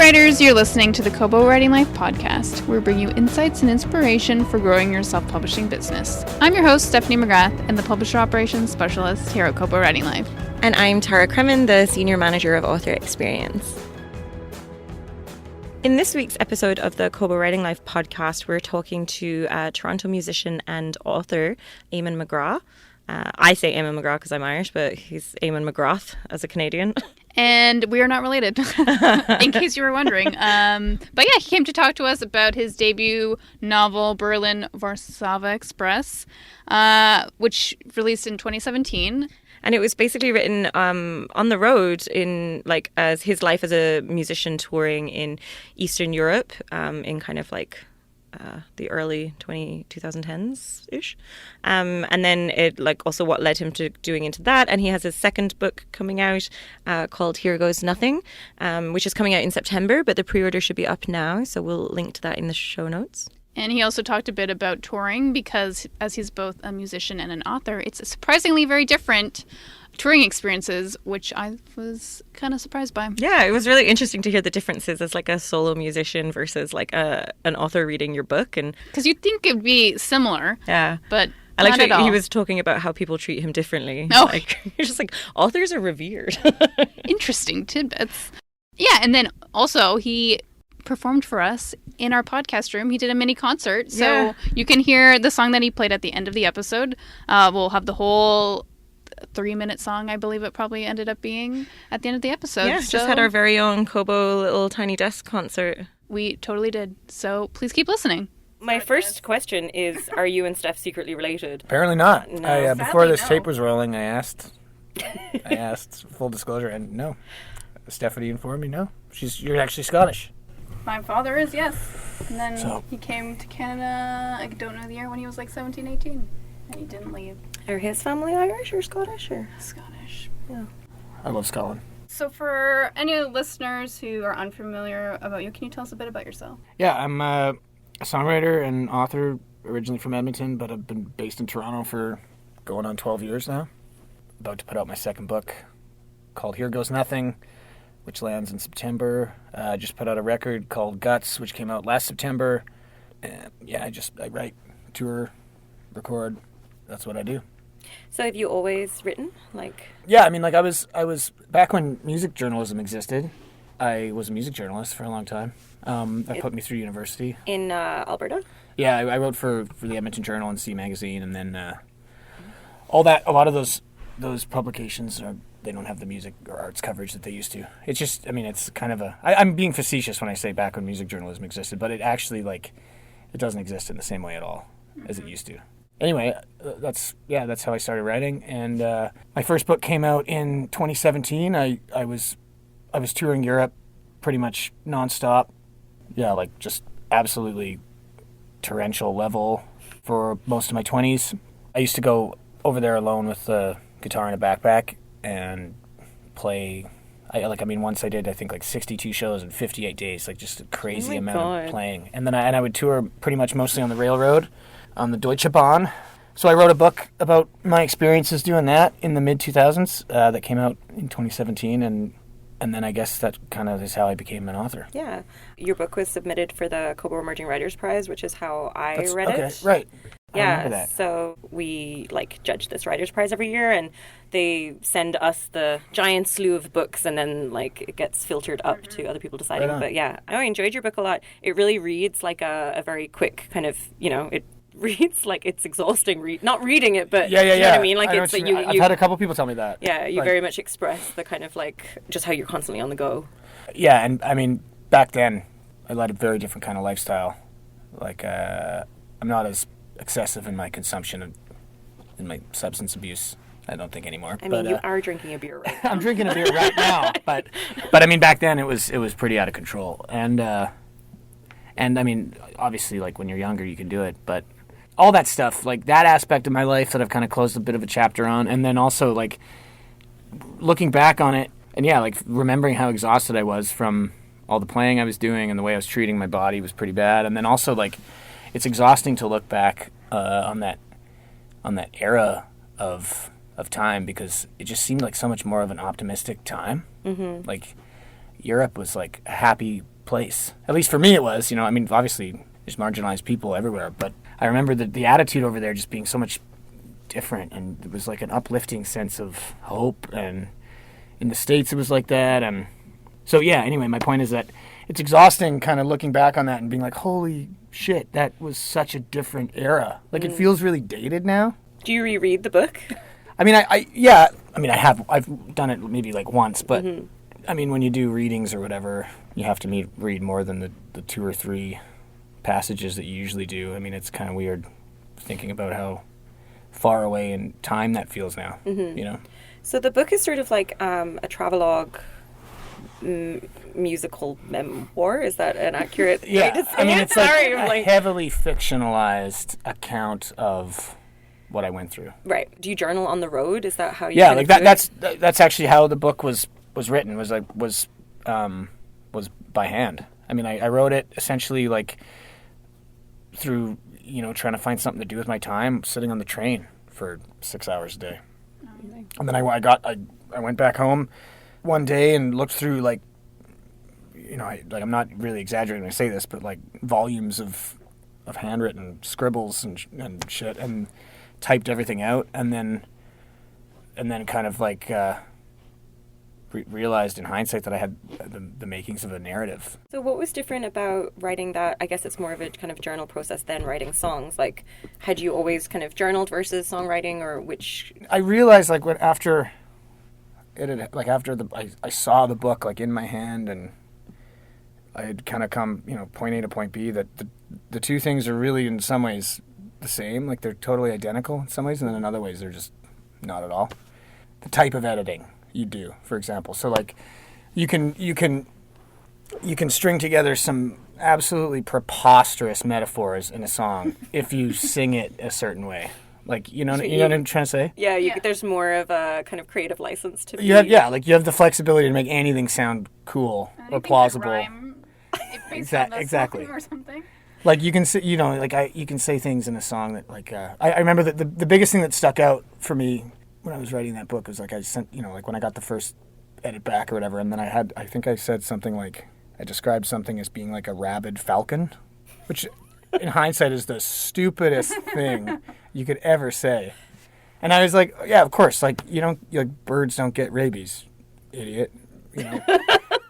writers, you're listening to the Kobo Writing Life podcast, where we bring you insights and inspiration for growing your self-publishing business. I'm your host, Stephanie McGrath, and the Publisher Operations Specialist here at Kobo Writing Life. And I'm Tara Kremen, the Senior Manager of Author Experience. In this week's episode of the Kobo Writing Life podcast, we're talking to Toronto musician and author Eamon McGrath. I say Eamon McGrath because I'm Irish, but he's Eamon McGrath as a Canadian. And we are not related, in case you were wondering. But yeah, he came to talk to us about his debut novel, Berlin Warsaw Express, which released in 2017. And it was basically written on the road as his life as a musician touring in Eastern Europe in kind of like the early 2010s-ish. And then it also what led him to doing into that. And he has his second book coming out called Here Goes Nothing, which is coming out in September, but the pre-order should be up now. So we'll link to that in the show notes. And he also talked a bit about touring because as he's both a musician and an author, it's surprisingly very different touring experiences, which I was kind of surprised by. Yeah, it was really interesting to hear the differences as like a solo musician versus like an author reading your book. And because you'd think it would be similar. Yeah. But I not at all. He was talking about how people treat him differently. Oh. He's just like, authors are revered. Interesting tidbits. Yeah, and then also he performed for us in our podcast room. He did a mini concert, so you can hear the song that he played at the end of the episode. We'll have the whole 3-minute song, I believe it probably ended up being at the end of the episode. Yeah, just had our very own Kobo little tiny desk concert. We totally did. So please keep listening. My first question is, are you and Steph secretly related? Apparently not. No. Before this tape was rolling, I asked full disclosure, and no. Stephanie informed me, no. You're actually Scottish. My father is, yes. And then he came to Canada, I don't know the year, when he was like 17, 18. And he didn't leave. Are his family Irish or Scottish? Or Scottish. Yeah. I love Scotland. So for any listeners who are unfamiliar about you, can you tell us a bit about yourself? Yeah, I'm a songwriter and author, originally from Edmonton, but I've been based in Toronto for going on 12 years now. About to put out my second book called Here Goes Nothing, which lands in September. I just put out a record called Guts, which came out last September. And I write, tour, record. That's what I do. So have you always written? Yeah, I was back when music journalism existed. I was a music journalist for a long time. That put me through university. In Alberta? Yeah, I wrote for the Edmonton Journal and C Magazine, and then a lot of those publications they don't have the music or arts coverage that they used to. It's just, it's kind of I'm being facetious when I say back when music journalism existed, but it actually, it doesn't exist in the same way at all as it used to. Anyway, that's how I started writing, and my first book came out in 2017. I was touring Europe pretty much nonstop. Yeah, just absolutely torrential level for most of my 20s. I used to go over there alone with a guitar and a backpack and play. Once I did, I think 62 shows in 58 days, just a crazy amount of playing. And then I would tour pretty much mostly on the railroad, on the Deutsche Bahn. So I wrote a book about my experiences doing that in the mid-2000s that came out in 2017, and then I guess that kind of is how I became an author. Yeah. Your book was submitted for the Kobo Emerging Writers Prize, which is how I read it. Okay, right. Yeah, I remember that. So we judge this Writers Prize every year, and they send us the giant slew of books, and then it gets filtered up to other people deciding. Right on. But yeah, I enjoyed your book a lot. It really reads like a very quick kind of, it reads like it's exhausting not reading it, but yeah. You know what I mean? I've had a couple people tell me that. Yeah, you very much express the kind of just how you're constantly on the go. Yeah, and back then I led a very different kind of lifestyle. I'm not as excessive in my consumption and in my substance abuse, I don't think, anymore. You are drinking a beer right now. I'm drinking a beer right now, but back then it was pretty out of control. And obviously when you're younger you can do it, but all that stuff, that aspect of my life that I've kind of closed a bit of a chapter on, and then also looking back on it, and remembering how exhausted I was from all the playing I was doing and the way I was treating my body was pretty bad. And then also it's exhausting to look back on that era of time, because it just seemed like so much more of an optimistic time. Mm-hmm. Europe was a happy place. At least for me it was, I mean, obviously there's marginalized people everywhere, but I remember the attitude over there just being so much different, and it was like an uplifting sense of hope, and in the States it was like that. And so anyway, my point is that it's exhausting kind of looking back on that and being like, holy shit, that was such a different era. Like, it feels really dated now. Do you reread the book? I mean, I've done it maybe like once, but I mean, when you do readings or whatever, you have to read more than the 2 or 3 passages that you usually do. I mean, it's kind of weird thinking about how far away in time that feels now, So the book is sort of like a travelogue musical memoir. Is that an accurate way to say I mean, it? it's like a heavily fictionalized account of what I went through. Right. Do you journal on the road? Is that how you? Yeah, like that. That's actually how the book was written. Was by hand. I mean, I wrote it essentially like through trying to find something to do with my time, sitting on the train for 6 hours a day. And then I went back home one day and looked through like I'm not really exaggerating when I say this, but like volumes of handwritten scribbles and shit, and typed everything out, and then kind of like realized in hindsight that I had the makings of a narrative. So what was different about writing that? I guess it's more of a kind of journal process than writing songs. Like, had you always kind of journaled versus songwriting, or which? I realized like after I saw the book like in my hand, and I had kind of come point A to point B, that the two things are really in some ways the same. Like, they're totally identical in some ways, and then in other ways they're just not at all. The type of editing you do, for example. So like you can string together some absolutely preposterous metaphors in a song if you sing it a certain way. Like, you know what I'm trying to say? Yeah, there's more of a kind of creative license to be. You have the flexibility to make anything sound cool or plausible. Exactly. Or something. Like, you can say, you can say things in a song that, like, I remember that the biggest thing that stuck out for me when I was writing that book was, like, I sent, like, when I got the first edit back or whatever, and then I think I said something like, I described something as being like a rabid falcon, which in hindsight is the stupidest thing you could ever say. And I was like, yeah, of course, like, birds don't get rabies, idiot,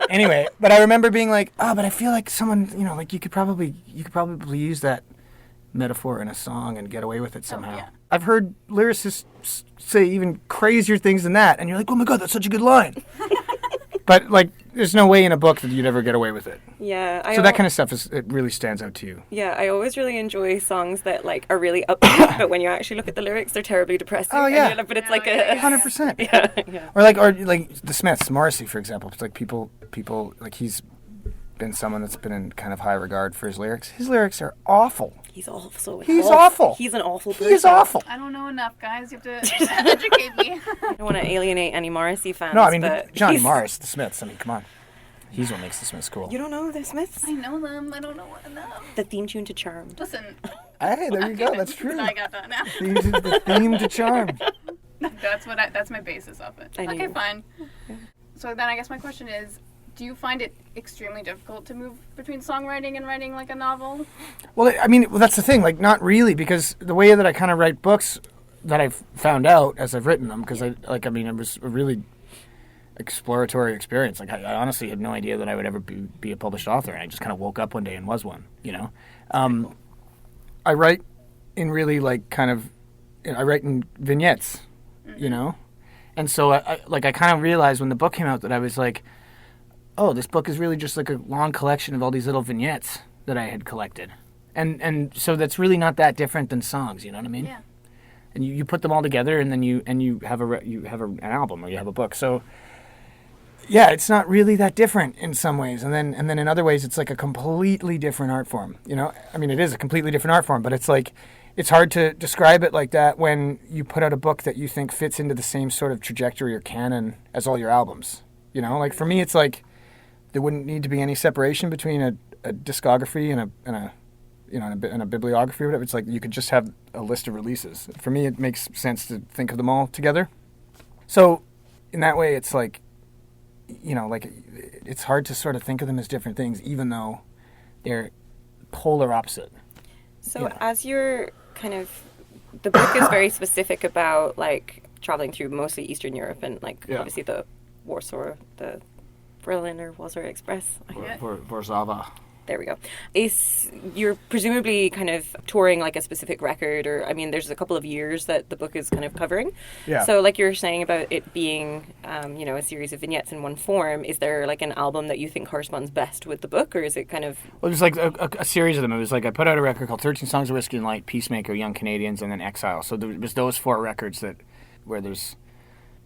Anyway, but I remember being like, but I feel like someone, like, you could probably use that metaphor in a song and get away with it somehow. Yeah. I've heard lyricists say even crazier things than that, and you're like, oh my God, that's such a good line. But, like, there's no way in a book that you'd ever get away with it. Yeah. So that kind of stuff, it really stands out to you. Yeah, I always really enjoy songs that, like, are really upbeat, but when you actually look at the lyrics, they're terribly depressing. Oh, yeah. But it's like a... 100%. Yeah. Or like the Smiths, Morrissey, for example. It's like people, like, he's been someone that's been in kind of high regard for his lyrics. His lyrics are awful. He's awful. He's awful. He's an awful person. He's awful. I don't know enough, guys. You have to educate me. I don't want to alienate any Morrissey fans. No, I mean, Johnny Morris, the Smiths. I mean, come on. He's what makes the Smiths cool. You don't know the Smiths? I know them. I don't know enough. The theme tune to Charmed. Listen. Hey, there you go. That's true. I got that now. The theme to Charmed. That's my basis of it. Okay, fine. Yeah. So then I guess my question is, do you find it extremely difficult to move between songwriting and writing like a novel? Well, I mean, that's the thing. Like, not really, because the way that I kind of write books that I've found out as I've written them, because it was a really exploratory experience. Like, I honestly had no idea that I would ever be a published author, and I just kind of woke up one day and was one, Cool. I write in really, like, I write in vignettes, And so, I kind of realized when the book came out that I was like, oh, this book is really just like a long collection of all these little vignettes that I had collected. And so that's really not that different than songs, you know what I mean? Yeah. And you put them all together, and then you have an album, or you have a book. So yeah, it's not really that different in some ways. And then in other ways it's like a completely different art form, I mean, it is a completely different art form, but it's like, it's hard to describe it like that when you put out a book that you think fits into the same sort of trajectory or canon as all your albums. Like, for me, it's like, there wouldn't need to be any separation between a discography and a bibliography or whatever. It's like you could just have a list of releases. For me, it makes sense to think of them all together. So in that way, it's like like it's hard to sort of think of them as different things, even though they're polar opposite. So as you're kind of, the book is very specific about like traveling through mostly Eastern Europe and like obviously the Warsaw, the Berliner Warsaw Express. Warszawa. There we go. You're presumably kind of touring like a specific record, or I mean, there's a couple of years that the book is kind of covering. Yeah. So like you're saying about it being, a series of vignettes in one form, is there like an album that you think corresponds best with the book, or is it kind of... Well, it was like a series of them. It was like I put out a record called 13 Songs of Whiskey and Light, Peacemaker, Young Canadians, and then Exile. So there was those 4 records where there's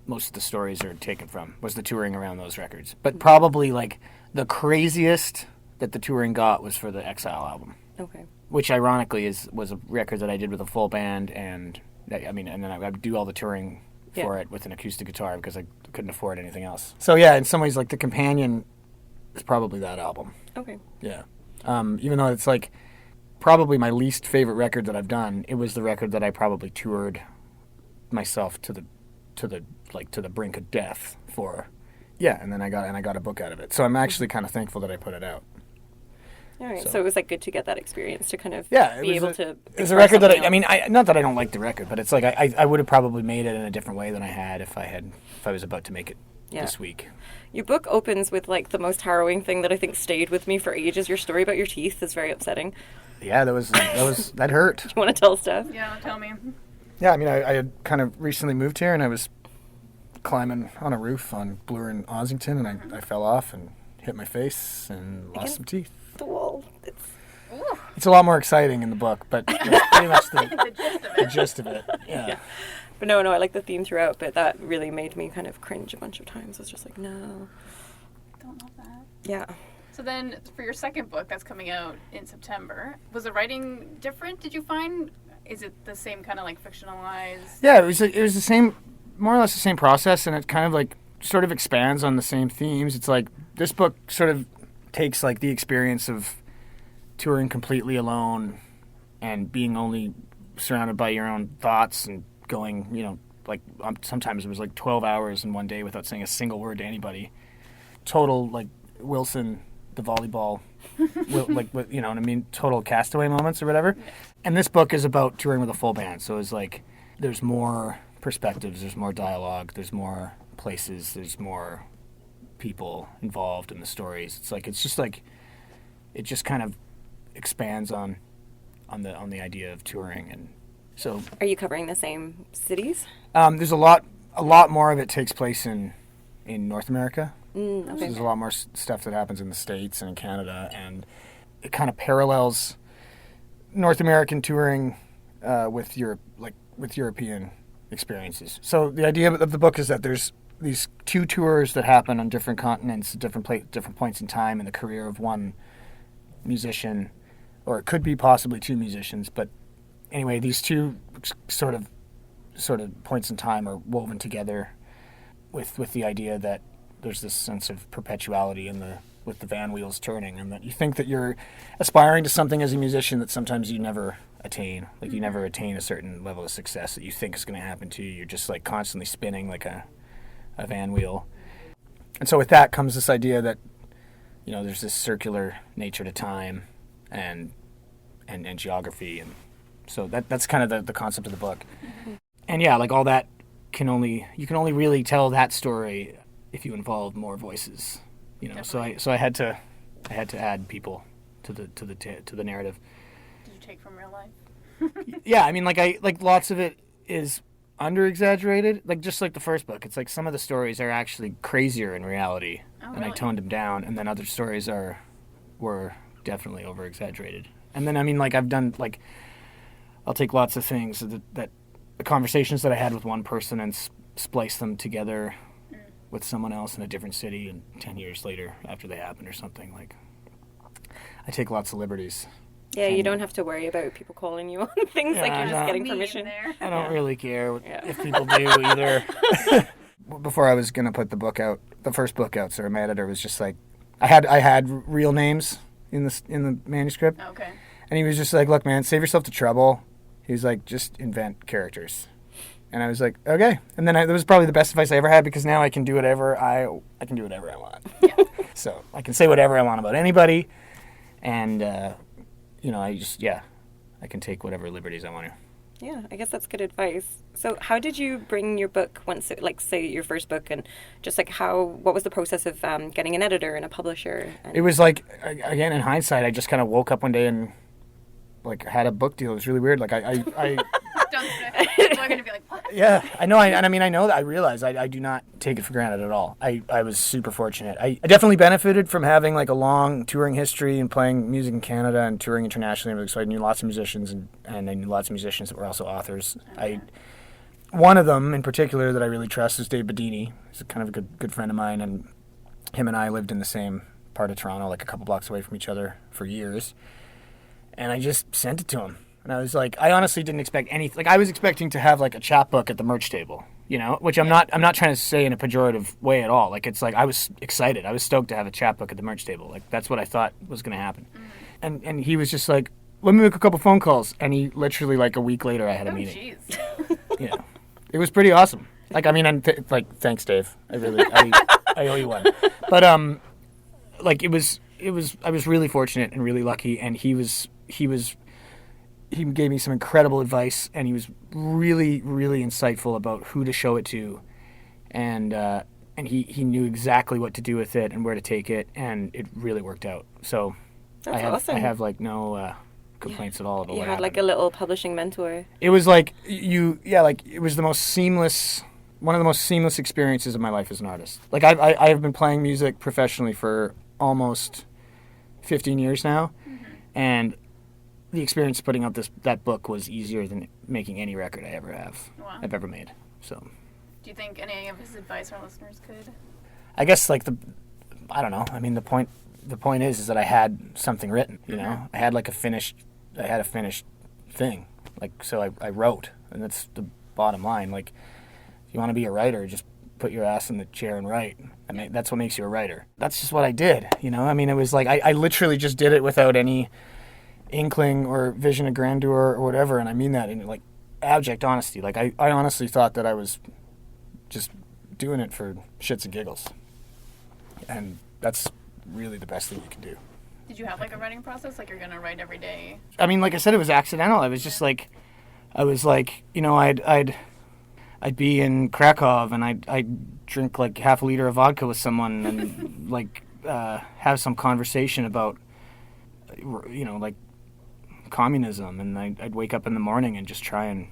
most of the stories are taken from, was the touring around those records. But probably like the craziest that the touring got was for the Exile album. Okay. Which ironically was a record that I did with a full band, and then I would do all the touring for it with an acoustic guitar because I couldn't afford anything else. So yeah, in some ways, like the companion is probably that album. Okay. Yeah. Even though it's like probably my least favorite record that I've done, it was the record that I probably toured myself to the brink of death for. Yeah, and then I got a book out of it. So I'm actually kind of thankful that I put it out. All right, so it was like good to get that experience to kind of be able to... It was a record that not that I don't like the record, but it's like I would have probably made it in a different way than I had if I was about to make it this week. Your book opens with like the most harrowing thing that I think stayed with me for ages. Your story about your teeth is very upsetting. Yeah, that hurt. Do you want to tell stuff? Yeah, tell me. Yeah, I mean, I had kind of recently moved here, and I was climbing on a roof on Bloor and Ossington, and I fell off and hit my face and lost some teeth. The wall. It's a lot more exciting in the book, but that's pretty much the gist of it. Yeah. But no, I like the theme throughout, but that really made me kind of cringe a bunch of times. I was just like, no. Don't love that. Yeah. So then for your second book that's coming out in September, was the writing different, did you find? Is it the same kind of like fictionalized? Yeah, it was the same, more or less the same process, and it kind of like sort of expands on the same themes. It's like this book sort of takes like the experience of touring completely alone and being only surrounded by your own thoughts and going, like sometimes it was like 12 hours in one day without saying a single word to anybody. Total like Wilson, the volleyball, like you know what I mean, total castaway moments or whatever. And this book is about touring with a full band, so it's like there's more perspectives, there's more dialogue, there's more places, there's more people involved in the stories. It's just kind of expands on the idea of touring. And so are you covering the same cities? There's a lot more of it takes place in North America. Okay. So there's a lot more stuff that happens in the States and in Canada, and it kind of parallels North American touring with European experiences. So the idea of the book is that there's these 2 tours that happen on different continents, different points in time in the career of one musician, or it could be possibly 2 musicians. But anyway, these 2 sort of points in time are woven together with the idea that there's this sense of perpetuality with the van wheels turning, and that you think that you're aspiring to something as a musician that sometimes you never attain. Like you never attain a certain level of success that you think is going to happen to you. You're just like constantly spinning like a van wheel. And so with that comes this idea that, there's this circular nature to time and geography. And so that's kind of the concept of the book. Mm-hmm. And yeah, like all that you can only really tell that story if you involve more voices, Definitely. So I had to add people to the narrative. Did you take from real life? Yeah, I mean, like lots of it is under-exaggerated, like just like the first book. It's like some of the stories are actually crazier in reality, and I toned them down, and then other stories were definitely over-exaggerated. And then, I mean, like I've done, like, I'll take lots of things that the conversations that I had with one person and splice them together with someone else in a different city, and 10 years later after they happened or something. Like, I take lots of liberties. Yeah, you don't have to worry about people calling you on things, like you're just getting permission. I don't really care if people do either. Before I was going to put the first book out, so my editor was just like, I had real names in the manuscript. Okay. And he was just like, look, man, save yourself the trouble. He was like, just invent characters. And I was like, okay. And then that was probably the best advice I ever had, because now I can do whatever I want. Yeah. So I can say whatever I want about anybody, and I can take whatever liberties I want to. Yeah, I guess that's good advice. So how did you bring your book once, say your first book, and just like what was the process of getting an editor and a publisher? It was like, again, in hindsight, I just kind of woke up one day and like had a book deal. It was really weird. Like I People are going to be like, what? yeah, I know. I realize I do not take it for granted at all. I was super fortunate. I definitely benefited from having like a long touring history and playing music in Canada and touring internationally. So I knew lots of musicians, and I knew lots of musicians that were also authors. Okay. One of them in particular that I really trust is Dave Bedini. He's kind of a good friend of mine, and him and I lived in the same part of Toronto, like a couple blocks away from each other for years. And I just sent it to him. And I was like, I honestly didn't expect anything. Like, I was expecting to have like a chapbook at the merch table, which I'm not trying to say in a pejorative way at all. Like, it's like I was excited. I was stoked to have a chapbook at the merch table. Like, that's what I thought was going to happen. Mm-hmm. And he was just like, let me make a couple phone calls. And he literally, like, a week later, I had a meeting. Jeez. Yeah. It was pretty awesome. Like, I mean, thanks, Dave. I owe you one. But, like, I was really fortunate and really lucky. And he gave me some incredible advice, and he was really, really insightful about who to show it to, and he knew exactly what to do with it and where to take it, and it really worked out. So That's awesome. I have like no complaints at all about You what had happened. like a little publishing mentor. It was like it was one of the most seamless experiences of my life as an artist. Like I have been playing music professionally for almost 15 years now, and the experience of putting out that book was easier than making any record I've ever made. So, do you think any of his advice our listeners could? I guess I don't know. I mean, the point is that I had something written. I had a finished thing. Like, so I wrote, and that's the bottom line. Like, if you want to be a writer, just put your ass in the chair and write. I mean, that's what makes you a writer. That's just what I did. I mean, it was like I literally just did it without any inkling or vision of grandeur or whatever, and I mean that in like abject honesty. Like I honestly thought that I was just doing it for shits and giggles, and that's really the best thing you can do. Did you have like a writing process, like you're gonna write every day? I mean, like I said, it was accidental. I was just like, I'd be in Krakow and I'd drink like half a liter of vodka with someone and like have some conversation about like communism, and I'd wake up in the morning and just try and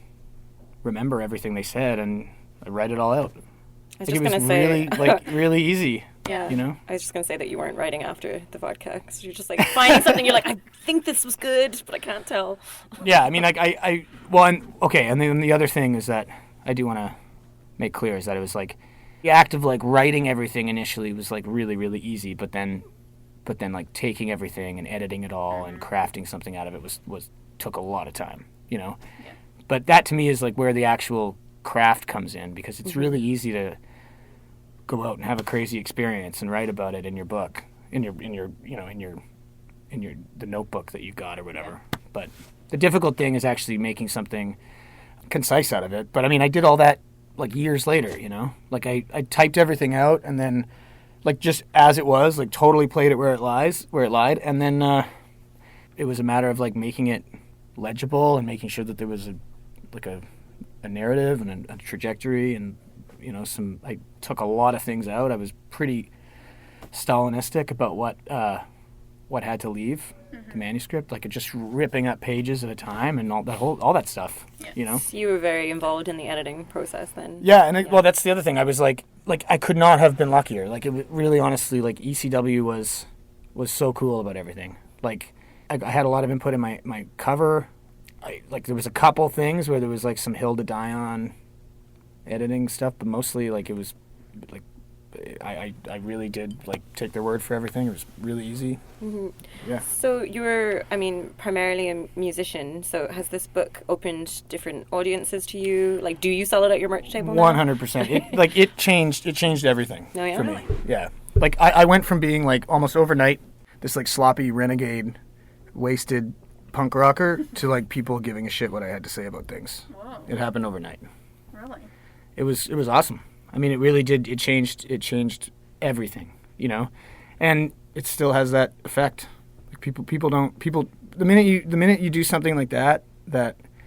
remember everything they said, and I'd write it all out. I was just going to say... really easy. Yeah. I was just going to say that you weren't writing after the vodka, because you're just like finding something, you're like, I think this was good, but I can't tell. Yeah, I mean, like, and then the other thing is that I do want to make clear is that it was like, the act of like writing everything initially was like really, really easy, but then like taking everything and editing it all and crafting something out of it took a lot of time, Yeah. But that to me is like where the actual craft comes in, because it's really easy to go out and have a crazy experience and write about it in your book, in the notebook that you got or whatever. Yeah. But the difficult thing is actually making something concise out of it. But I mean, I did all that like years later, Like I typed everything out, and then like just as it was, like totally played it where it lied, and then it was a matter of like making it legible and making sure that there was a narrative and a trajectory, and I took a lot of things out. I was pretty Stalinistic about what had to leave the manuscript, like just ripping up pages at a time and all that stuff. Yeah. So you were very involved in the editing process then. Yeah, and well, that's the other thing. I was like I could not have been luckier. Like, it really, honestly, like ECW was so cool about everything. Like, I had a lot of input in my cover. There was a couple things where there was like some Hill to Die On editing stuff, but mostly like it was like I really did like take their word for everything. It was really easy. Mm-hmm. Yeah. So you're, primarily a musician. So has this book opened different audiences to you? Like, do you sell it at your merch table? 100%. It changed everything for me. Yeah. Like I went from being like almost overnight this like sloppy renegade, wasted punk rocker to like people giving a shit what I had to say about things. Whoa. It happened overnight. Really? Really? It was awesome. I mean, it really did. It changed everything, you know, and it still has that effect. Like people don't. The minute you do something like that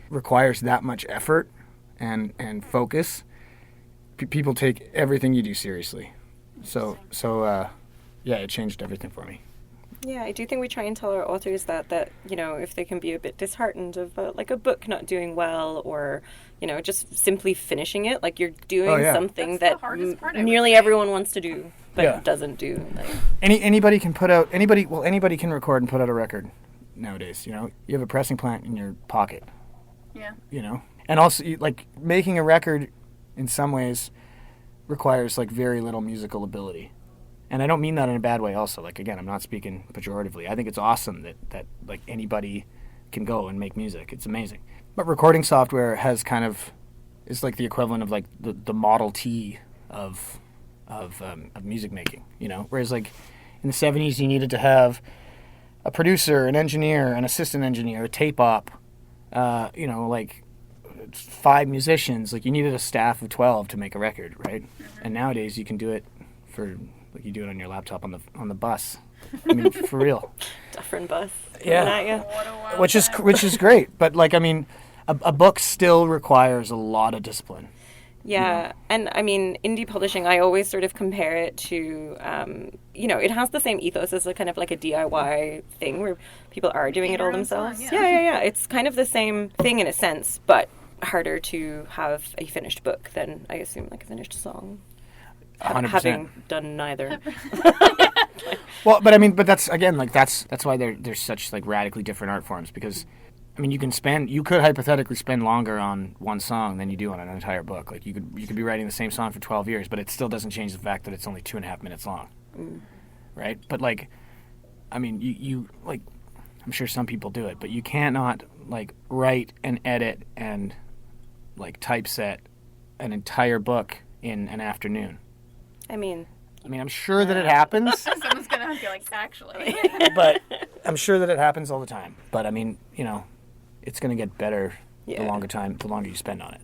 requires that much effort and focus, people take everything you do seriously. So yeah, it changed everything for me. Yeah, I do think we try and tell our authors that you know, if they can be a bit disheartened about like a book not doing well, or you know, just simply finishing it, like you're doing something That's that nearly everyone wants to do but doesn't do. Like. Anybody can anybody can record and put out a record nowadays. You know, you have a pressing plant in your pocket. Yeah. You know, and also like making a record in some ways requires like very little musical ability. And I don't mean that in a bad way also. Like, again, I'm not speaking pejoratively. I think it's awesome that like, anybody can go and make music. It's amazing. But recording software is like the equivalent of, like, the Model T of music making, you know? Whereas, like, in the 70s, you needed to have a producer, an engineer, an assistant engineer, a tape op, you know, like, 5 musicians. Like, you needed a staff of 12 to make a record, right? Mm-hmm. And nowadays, you can do it for... Like you do it on your laptop on the bus. I mean, for real. Different bus. Yeah. Which is great, but like I mean, a book still requires a lot of discipline. Yeah, you know? And I mean, indie publishing, I always sort of compare it to, you know, it has the same ethos as a kind of like a DIY thing where people are doing it all themselves. Yeah. It's kind of the same thing in a sense, but harder to have a finished book than, I assume, like a finished song. 100%. Having done neither. Well, but I mean, that's again, like that's why there's such like radically different art forms, because I mean, you could hypothetically spend longer on one song than you do on an entire book. Like you could be writing the same song for 12 years, but it still doesn't change the fact that it's only 2.5 minutes long. Right? But like, I mean, you like, I'm sure some people do it, but you cannot like write and edit and like typeset an entire book in an afternoon. I mean, I'm sure that it happens. Someone's going to be like, actually. But I'm sure that it happens all the time. But I mean, you know, it's going to get better the longer you spend on it.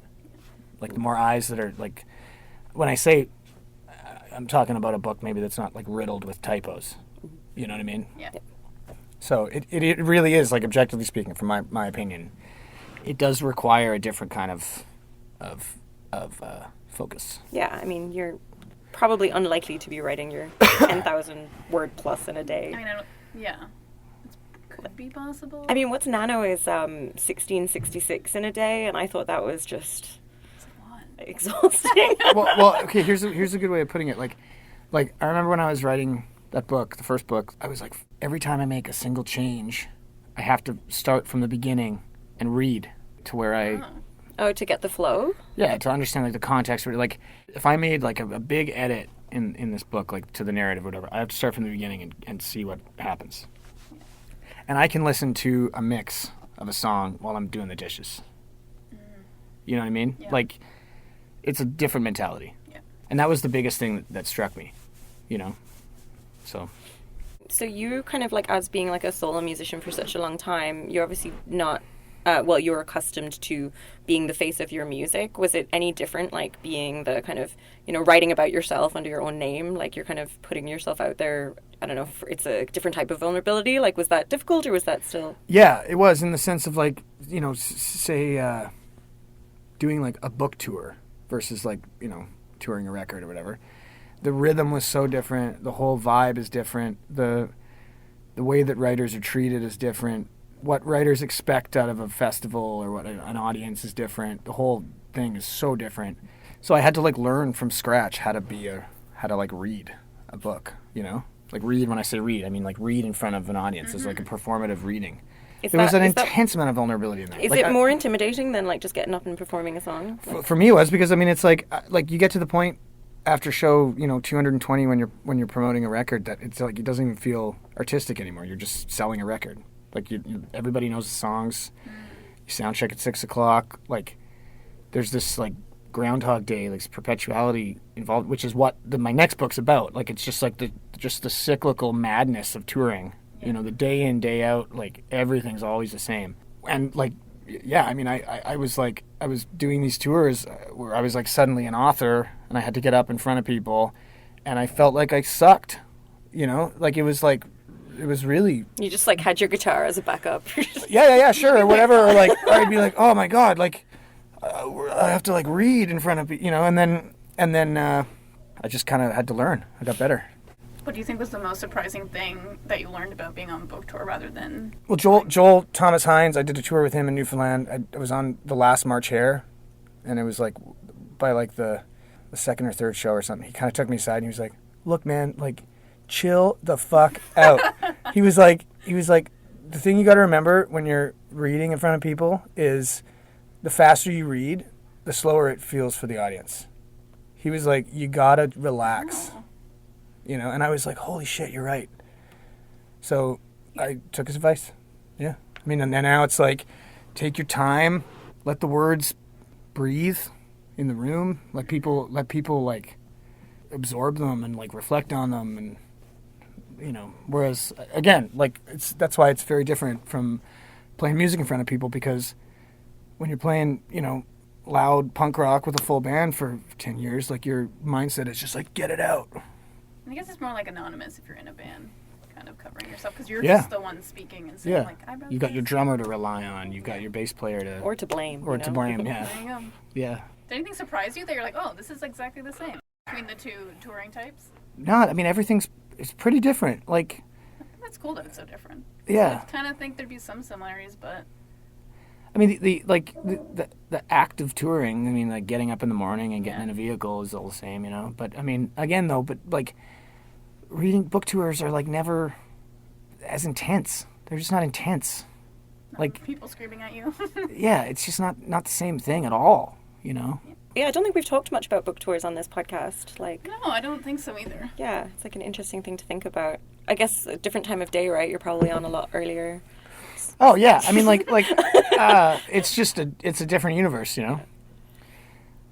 Like the more eyes that are like, when I say, I'm talking about a book maybe that's not like riddled with typos. You know what I mean? Yeah. So it really is, like, objectively speaking, from my opinion, it does require a different kind of focus. Yeah, I mean, you're probably unlikely to be writing your 10,000 word plus in a day. I mean, it could be possible. I mean, what's nano is 1666 in a day, and I thought that was just exhausting. well, okay, here's a good way of putting it. Like I remember when I was writing that book, the first book, I was like, every time I make a single change, I have to start from the beginning and read to where I... Oh, to get the flow? Yeah, to understand like the context. Like, if I made like a big edit in this book, like to the narrative or whatever, I have to start from the beginning and see what happens. And I can listen to a mix of a song while I'm doing the dishes. You know what I mean? Yeah. Like, it's a different mentality. Yeah. And that was the biggest thing that struck me, you know? So you kind of like, as being like a solo musician for such a long time, you're obviously not... you're accustomed to being the face of your music. Was it any different, like being the kind of, writing about yourself under your own name? Like you're kind of putting yourself out there. I don't know, it's a different type of vulnerability. Like, was that difficult or was that still? Yeah, it was, in the sense of like, say, doing like a book tour versus like, touring a record or whatever. The rhythm was so different. The whole vibe is different. The way that writers are treated is different. What writers expect out of a festival or what an audience is different. The whole thing is so different. So I had to like learn from scratch how to like read a book, Like read, when I say read, I mean like read in front of an audience. It's like a performative reading. There was an intense amount of vulnerability in that. Is it more intimidating than like just getting up and performing a song? For me it was, because it's like you get to the point after show 220 when you're promoting a record that it's like it doesn't even feel artistic anymore. You're just selling a record. Like everybody knows the songs. You sound check at 6:00. Like there's this like Groundhog Day, like perpetuality involved, which is what my next book's about. Like it's just like the cyclical madness of touring. Yeah. The day in, day out, like everything's always the same. And like, yeah, I mean, I was like, I was doing these tours where I was like suddenly an author and I had to get up in front of people, and I felt like I sucked. Like it was really. You just like had your guitar as a backup. Yeah, sure, or whatever. Or like, or I'd be like, oh my god, like I have to like read in front of and then I just kind of had to learn. I got better. What do you think was the most surprising thing that you learned about being on book tour rather than? Well, Joel Thomas Hines, I did a tour with him in Newfoundland. I was on the last March Hare, and it was like by like the second or third show or something. He kind of took me aside and he was like, "Look, man, like chill the fuck out." He was like, the thing you got to remember when you're reading in front of people is the faster you read, the slower it feels for the audience. He was like, you gotta relax. Oh. And I was like, holy shit, you're right. So I took his advice. Yeah. I mean, and now it's like, take your time, let the words breathe in the room, let people like absorb them and like reflect on them, and whereas again, like that's why it's very different from playing music in front of people, because when you're playing, loud punk rock with a full band for 10 years, like your mindset is just like, get it out. I guess it's more like anonymous if you're in a band, kind of covering yourself, because you're just the one speaking and saying like, I wrote You got your drummer to rely on, you've got your bass player to... Or to blame. Yeah. There you go. Yeah. Did anything surprise you that you're like, oh, this is exactly the same between the two touring types? No, I mean, it's pretty different. Like... That's cool that it's so different. Yeah. I kind of think there'd be some similarities, but... I mean, the act of touring, I mean, like getting up in the morning and getting in a vehicle is all the same, But I mean, again, though, like reading book tours are like never as intense. They're just not intense. Like people screaming at you. Yeah, it's just not the same thing at all, Yeah, I don't think we've talked much about book tours on this podcast. No, I don't think so either. Yeah, it's like an interesting thing to think about. I guess a different time of day, right? You're probably on a lot earlier. Oh yeah, I mean, like it's a different universe,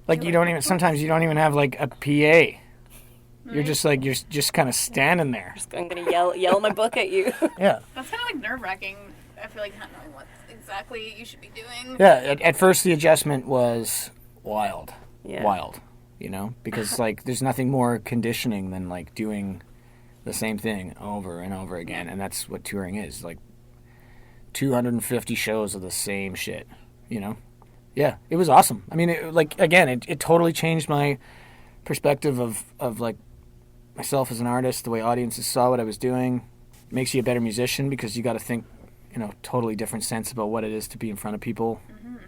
Like sometimes you don't even have like a PA. You're just like you're just kind of standing there. I'm gonna yell my book at you. Yeah. That's kind of like nerve-wracking. I feel like not knowing what exactly you should be doing. Yeah. At first, the adjustment was wild. Yeah. Wild. Because like there's nothing more conditioning than like doing the same thing over and over again, and that's what touring is like. 250 shows of the same shit, Yeah, it was awesome. I mean, it totally changed my perspective of like myself as an artist, the way audiences saw what I was doing. It makes you a better musician because you got to think, totally different sense about what it is to be in front of people,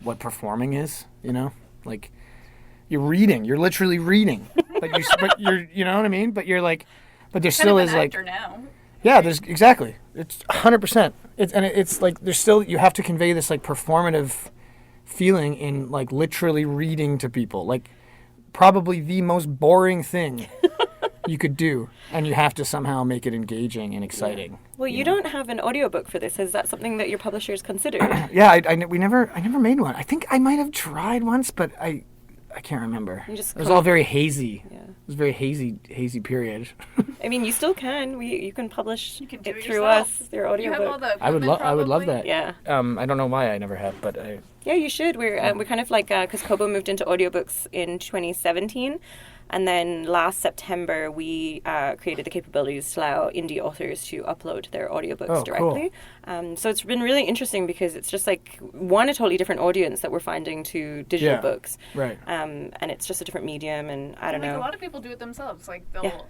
what performing is, like you're literally reading, but you're, you know what I mean? But you're like, but there still is like, now. Yeah, there's exactly. It's 100%. It's like there's still, you have to convey this like performative feeling in like literally reading to people, like probably the most boring thing you could do, and you have to somehow make it engaging and exciting. Yeah. Well, you don't have an audiobook for this. Is that something that your publishers considered? Yeah, I never made one. I think I might have tried once, but I can't remember. It was all very hazy. Yeah. It was a very hazy period. I mean, you still can. You can publish it through yourself. us, your audiobook. I would love that. Yeah. I don't know why I never have, but I... Yeah, you should. We're kind of like, because Kobo moved into audiobooks in 2017. And then last September, we created the capabilities to allow indie authors to upload their audiobooks directly. Cool. So it's been really interesting because it's just like, a totally different audience that we're finding to digital books. Right. And it's just a different medium, and I don't know. A lot of people do it themselves. Like, they'll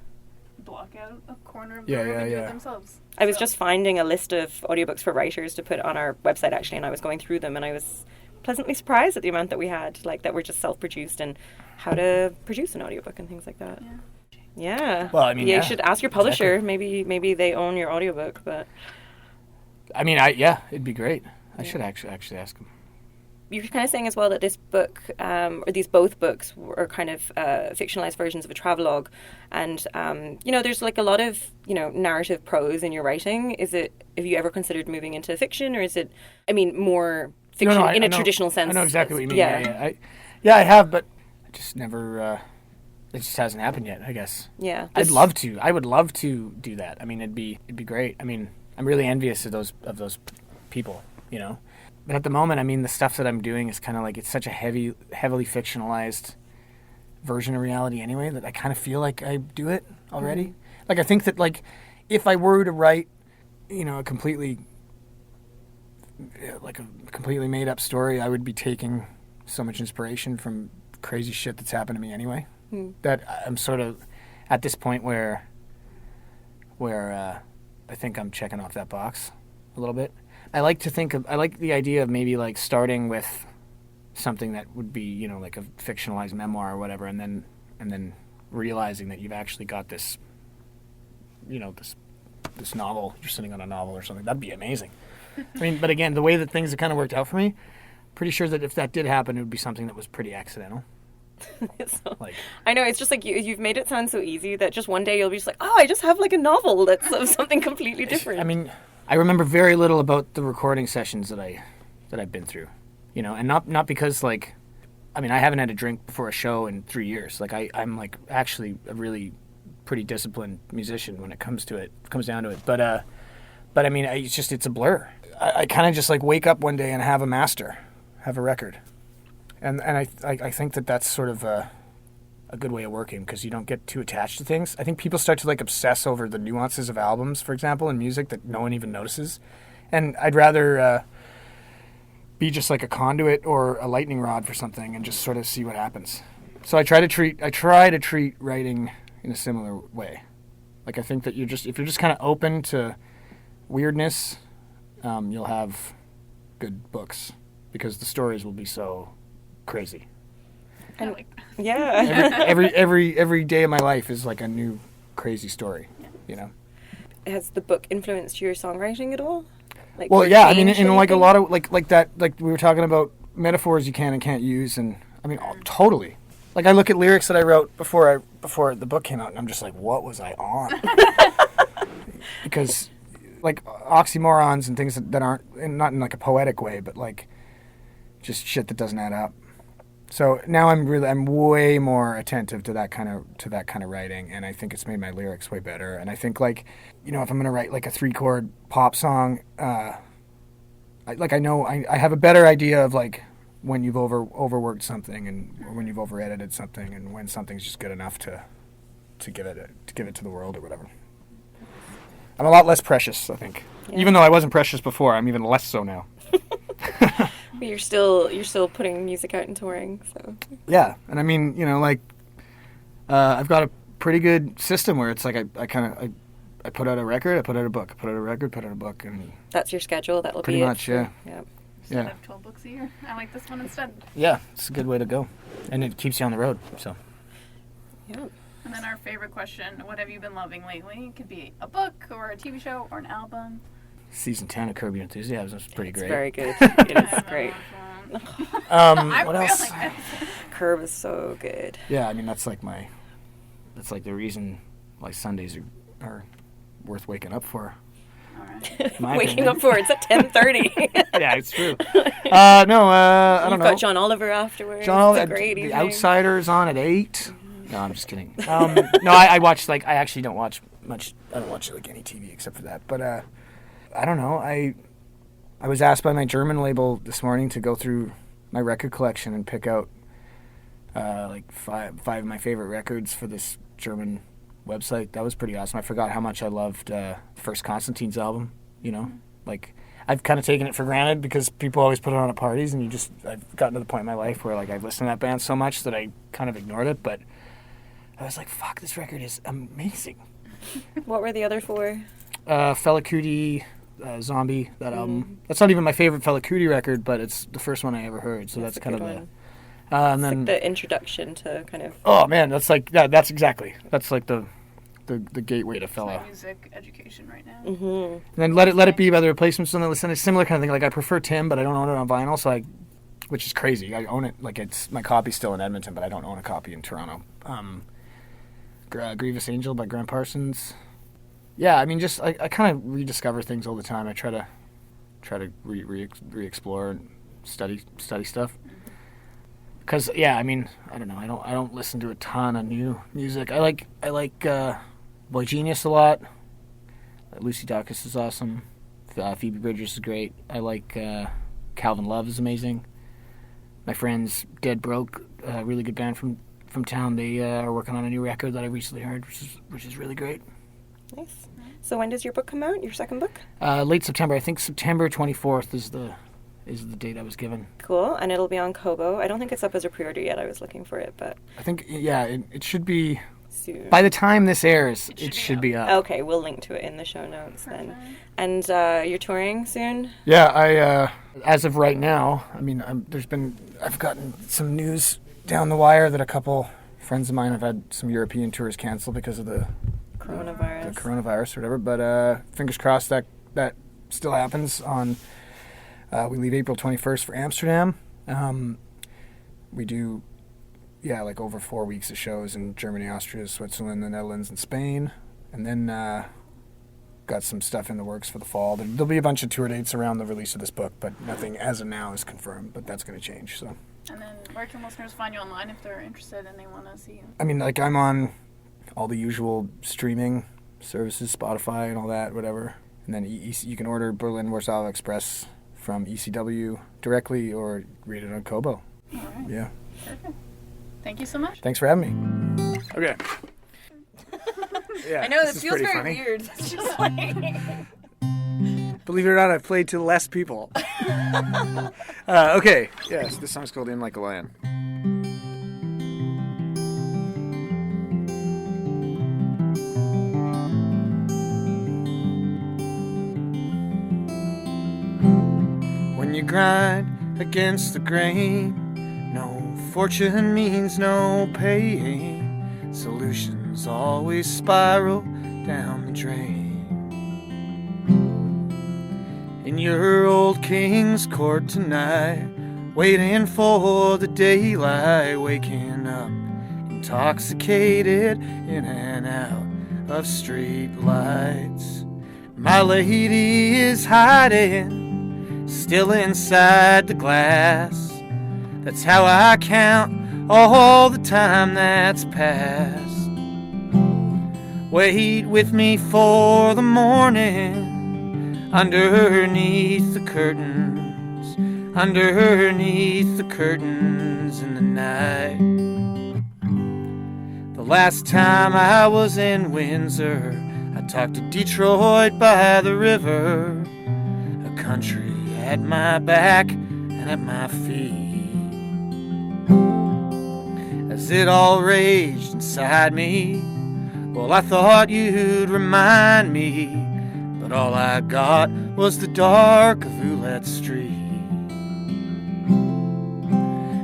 block out a corner of the room and do it themselves. I was just finding a list of audiobooks for writers to put on our website, actually, and I was going through them, and I was pleasantly surprised at the amount that we had, like, that were just self-produced, and how to produce an audiobook and things like that. Yeah. Well, I mean, you should ask your publisher. Exactly. Maybe they own your audiobook, but... I mean, it'd be great. I should actually ask them. You were kind of saying as well that this book, or these both books, are kind of fictionalized versions of a travelogue, and there's like a lot of narrative prose in your writing. Have you ever considered moving into fiction, or is it, more fiction in a traditional sense? I know exactly what you mean. Yeah, I have, but I just never. It just hasn't happened yet, I guess. Yeah, I'd love to. I would love to do that. I mean, it'd be great. I mean, I'm really envious of those people. But at the moment, I mean, the stuff that I'm doing is kind of like, it's such a heavily fictionalized version of reality anyway, that I kind of feel like I do it already. Mm-hmm. Like, I think that, like, if I were to write, you know, a completely made up story, I would be taking so much inspiration from crazy shit that's happened to me anyway. That I'm sort of at this point where I think I'm checking off that box a little bit. I like the idea of maybe like starting with something that would be, you know, like a fictionalized memoir or whatever, and then realizing that you've actually got this, you know, this novel. You're sitting on a novel or something. That'd be amazing. I mean, but again, the way that things have kind of worked out for me, pretty sure that if that did happen, it would be something that was pretty accidental. So, like, I know, it's just like you've made it sound so easy that just one day you'll be just like, oh, I just have like a novel that's of something completely different. I mean, I remember very little about the recording sessions that I've been through, you know, and not because, like, I mean, I haven't had a drink before a show in 3 years. Like, I'm like actually a really pretty disciplined musician when it comes down to it. But I mean, it's a blur. I kind of just like wake up one day and have a record. And I think that that's sort of a good way of working, because you don't get too attached to things. I think people start to like obsess over the nuances of albums, for example, in music that no one even notices. And I'd rather be just like a conduit or a lightning rod for something and just sort of see what happens. So I try to treat writing in a similar way. Like, I think that if you're just kind of open to weirdness, you'll have good books, because the stories will be so crazy. And yeah, every day of my life is like a new crazy story, you know. Has the book influenced your songwriting at all? Like, well, yeah, I mean, in like a lot of like that, like we were talking about metaphors you can and can't use, and I mean, totally. Like, I look at lyrics that I wrote before the book came out, and I'm just like, what was I on? Because like oxymorons and things that aren't, not in like a poetic way, but like just shit that doesn't add up. So now I'm way more attentive to that kind of writing, and I think it's made my lyrics way better. And I think, like, you know, if I'm gonna write like a 3-chord pop song, I have a better idea of like when you've overworked something, and when you've over edited something, and when something's just good enough to give it to the world or whatever. I'm a lot less precious, I think. Yeah. Even though I wasn't precious before, I'm even less so now. But you're still putting music out and touring, so. Yeah, and I mean, you know, like, I've got a pretty good system where it's like I put out a record, I put out a book, I put out a record, put out a book, and that's your schedule. That'll pretty be much, it. Yeah. Instead of 12 books a year, I like this one instead. Yeah, it's a good way to go, and it keeps you on the road. So. Yeah. And then our favorite question: what have you been loving lately? It could be a book or a TV show or an album. Season 10 of Curb Your Enthusiasm is pretty great. It's very good. It is great. What else? Like Curb is so good. Yeah, I mean, that's like the reason why Sundays are worth waking up for. All right. Waking up for it's at 10:30. Yeah, it's true. I don't know. You've got John Oliver afterwards. John Oliver, great The evening. Outsiders on at 8. No, I'm just kidding. No, I watch, like, I actually don't watch much. I don't watch like any TV except for that. But I don't know. I was asked by my German label this morning to go through my record collection and pick out like five of my favorite records for this German website. That was pretty awesome. I forgot how much I loved first Constantine's album. You know, like, I've kind of taken it for granted because people always put it on at parties, and I've gotten to the point in my life where, like, I've listened to that band so much that I kind of ignored it. But I was like, fuck, this record is amazing. What were the other 4? Fela Kuti, Zombie, that album. That's not even my favorite Fela Kuti record, but it's the first one I ever heard, so that's kind of one. And then like the introduction to kind of. Oh man, that's like that's exactly. That's like the gateway to Fela. My music education right now. Mm-hmm. And then let it be by the Replacements, and then listen to a similar kind of thing. Like, I prefer Tim, but I don't own it on vinyl, so which is crazy. I own it, like, it's my copy's still in Edmonton, but I don't own a copy in Toronto. Grievous Angel by Grant Parsons. Yeah, I mean, just I kind of rediscover things all the time. I try to re-explore and study stuff. Because, yeah, I mean, I don't know. I don't listen to a ton of new music. I like Boy Genius a lot. Lucy Dacus is awesome. Phoebe Bridgers is great. I like Calvin Love is amazing. My friends Dead Broke, a really good band from town. They are working on a new record that I recently heard, which is really great. Nice. So when does your book come out? Your second book? Late September. I think September 24th is the date I was given. Cool. And it'll be on Kobo. I don't think it's up as a pre-order yet. I was looking for it, but I think it should be soon. By the time this airs, it should be up. Okay, we'll link to it in the show notes then. And you're touring soon? Yeah, I as of right now, I mean, I've gotten some news down the wire that a couple friends of mine have had some European tours canceled because of the coronavirus or whatever. But fingers crossed that still happens. We leave April 21st for Amsterdam. We do, like over 4 weeks of shows in Germany, Austria, Switzerland, the Netherlands, and Spain. And then got some stuff in the works for the fall. There'll be a bunch of tour dates around the release of this book, but nothing as of now is confirmed. But that's going to change. So. And then where can listeners find you online if they're interested and they want to see you? I mean, like I'm on all the usual streaming services, Spotify and all that, whatever. And then you can order Berlin Warsaw Express from ECW directly or read it on Kobo. All right. Yeah. Perfect. Thank you so much. Thanks for having me. Okay. Yeah, I know, this it is feels pretty very funny. weird. It's just like... Believe it or not, I've played to less people. Okay. Yes, this song's called In Like a Lion. When you grind against the grain, no fortune means no pain. Solutions always spiral down the drain. In your old king's court tonight, waiting for the daylight, waking up intoxicated in and out of street lights. My lady is hiding, still inside the glass. That's how I count all the time that's passed. Wait with me for the morning, underneath the curtains, underneath the curtains in the night. The last time I was in Windsor, I talked to Detroit by the river, a country at my back and at my feet. As it all raged inside me, well, I thought you'd remind me, but all I got was the dark of Roulette Street.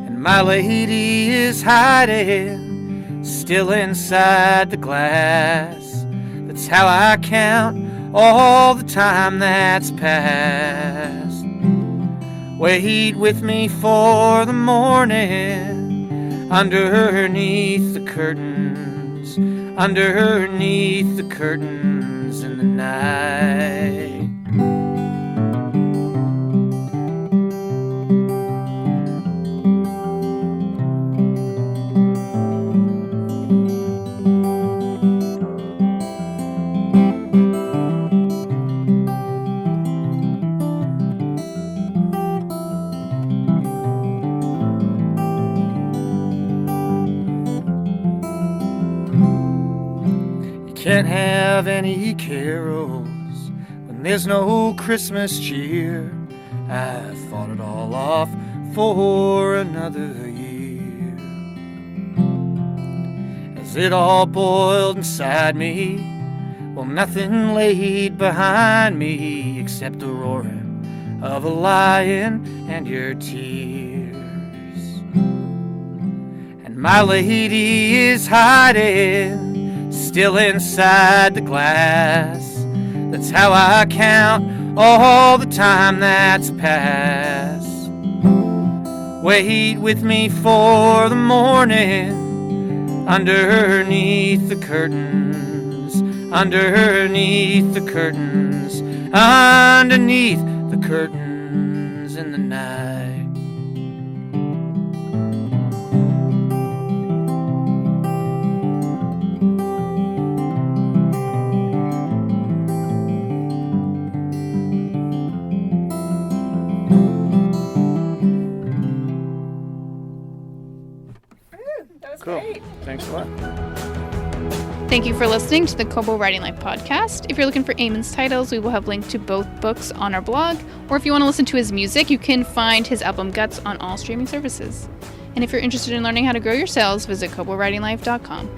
And my lady is hiding, still inside the glass. That's how I count all the time that's passed. Wait with me for the morning, underneath the curtains, underneath the curtains in the night. Can't have any carols when there's no Christmas cheer. I fought it all off for another year. As it all boiled inside me, well, nothing laid behind me except the roaring of a lion and your tears. And my lady is hiding, still inside the glass. That's how I count all the time that's passed. Wait with me for the morning, underneath the curtains, underneath the curtains, underneath the curtains in the night. Thank you for listening to the Kobo Writing Life podcast. If you're looking for Eamon's titles, we will have linked to both books on our blog, or if you want to listen to his music, you can find his album Guts on all streaming services. And if you're interested in learning how to grow your sales, visit KoboWritingLife.com.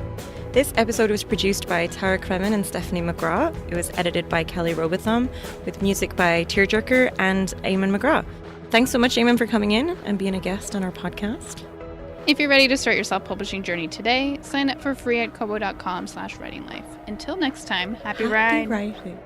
This episode was produced by Tara Kremen and Stephanie McGrath. It was edited by Kelly Robotham, with music by Tearjerker and Eamon McGrath. Thanks so much, Eamon, for coming in and being a guest on our podcast. If you're ready to start your self-publishing journey today, sign up for free at kobo.com/writinglife. Until next time, happy writing.